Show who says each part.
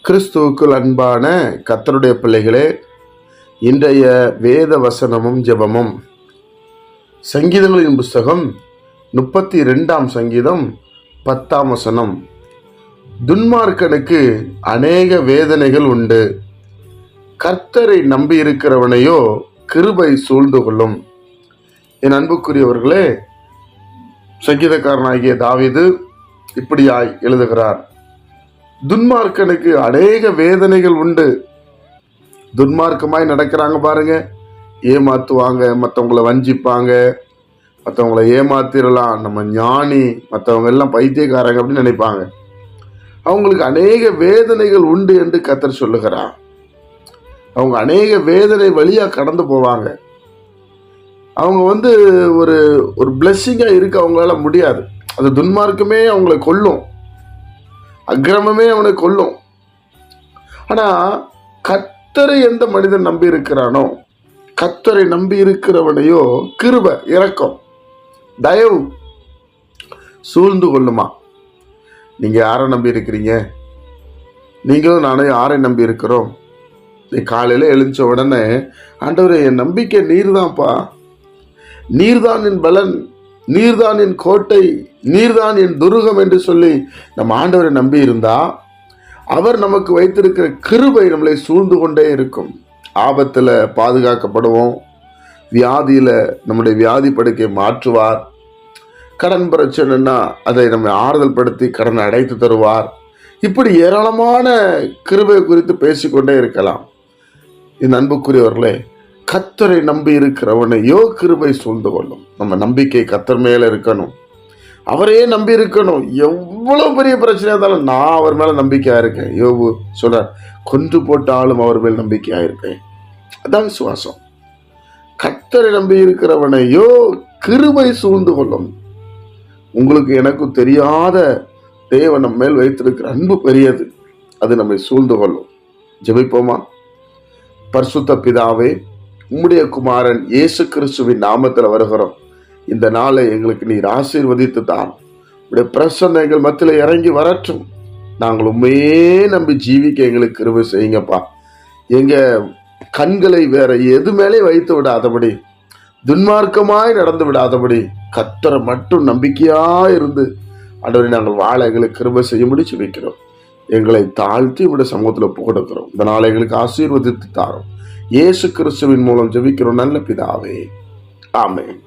Speaker 1: கிறிஸ்துவுக்குள் அன்பான கர்த்தருடைய பிள்ளைகளே, இன்றைய வேத வசனமும் ஜெபமும் சங்கீதங்களின் புஸ்தகம் 32ஆம் சங்கீதம் 10ஆம் வசனம். துன்மார்க்கனுக்கு அநேக வேதனைகள் உண்டு, கர்த்தரை நம்பி இருக்கிறவனையோ கிருபை சூழ்ந்து கொள்ளும். என் அன்புக்குரியவர்களே, சங்கீதக்காரனாகிய தாவீது இப்படியாய் எழுதுகிறார்: துன்மார்க்கனுக்கு அநேக வேதனைகள் உண்டு. துன்மார்க்கமாய் நடக்கிறாங்க பாருங்க, ஏமாத்துவாங்க, மற்றவங்களை வஞ்சிப்பாங்க, மற்றவங்களை ஏமாத்திரலாம், நம்ம ஞானி, மற்றவங்க எல்லாம் பைத்தியக்காரங்க அப்படின்னு நினைப்பாங்க. அவங்களுக்கு அநேக வேதனைகள் உண்டு என்று கர்த்தர் சொல்லுகிறார். அவங்க அநேக வேதனை வழியா கடந்து போவாங்க. அவங்க ஒரு ஒரு பிளெஸ்ஸிங்கா இருக்க அவங்களால முடியாது. அது துன்மார்க்கமே அவங்களை கொல்லும், அக்கிரமமே அவனை கொல்லும். ஆனா கர்த்தரை எந்த மனிதன் நம்பி இருக்கிறானோ, கர்த்தரை நம்பி இருக்கிறவனையோ கிருபை, இரக்கம், தயவு சூழ்ந்து கொள்ளுமா. நீங்க யாரை நம்பி இருக்கிறீங்க? நீங்களும் நானும் யாரை நம்பி இருக்கிறோம்? நீ காலையில எழுந்த உடனே, ஆண்டவரே என் நம்பிக்கை நீர்தான்ப்பா, நீர்தான் என் பலன், நீர்தான் என் கோட்டை, நீர்தான் என் துருகம் என்று சொல்லி நம்ம ஆண்டவரை நம்பி இருந்தா, அவர் நமக்கு வைத்திருக்கிற கிருபை நம்மளை சூழ்ந்து கொண்டே இருக்கும். ஆபத்துல பாதுகாக்கப்படுவோம், வியாதியில நம்முடைய வியாதி படுக்கையை மாற்றுவார், கடன் பிரச்சனைன்னா அதை நம்ம ஆறுதல் படுத்தி கடனை அடைத்து தருவார். இப்படி ஏராளமான கிருபை குறித்து பேசிக்கொண்டே இருக்கலாம். இந்த அன்புக்குரியவர்களே, கர்த்தரை நம்பி இருக்கிறவனையோ கிருபை சூழ்ந்து கொள்ளும். நம்ம நம்பிக்கை கர்த்தர் மேல இருக்கணும், அவரையே நம்பி இருக்கணும். எவ்வளவு பெரிய பிரச்சனையா இருந்தாலும் நான் அவர் மேல நம்பிக்கையா இருக்கேன். யோபு சொல்றார், கொன்று போட்டாலும் அவர் மேல் நம்பிக்கையா இருப்பேன். அதான் விசுவாசம். கர்த்தரை நம்பி இருக்கிறவனையோ கிருபை சூழ்ந்து கொள்ளும். உங்களுக்கு எனக்கு தெரியாத தேவன் நம்ம மேல் வைத்திருக்கிற அன்பு பெரியது, அது நம்மை சூழ்ந்து கொள்ளும். ஜெபிப்போமா? பரிசுத்த பிதாவே, உம்முடைய குமாரன் இயேசு கிறிஸ்துவின் நாமத்தில் வருகிறோம். இந்த நாளை எங்களுக்கு நீர் ஆசீர்வதித்து தான், உடைய பிரசன்னம் எங்கள் மத்தியில் இறங்கி வரட்டும். நாங்கள் உண்மையே நம்பி ஜீவிக்க எங்களுக்கு கிருபை செய்யுங்கப்பா. எங்க கண்களை வேற எது மேலே வைத்து விடாதபடி, துன்மார்க்கமாய் நடந்து விடாதபடி, கர்த்தரை மட்டும் நம்பிக்கையா இருந்து ஆண்டவரே நாங்கள் வாழ எங்களுக்கு கிருபை செய்யும்படி ஜெபிக்கிறோம். எங்களை தாழ்த்தி உடைய சமூகத்தில் போடுக்கிறோம். இந்த நாளை எங்களுக்கு ஆசீர்வதித்து தாரோம். இயேசு கிறிஸ்துவின் மூலம் ஜெபிக்கிறோம் நல்ல பிதாவே, ஆமென்.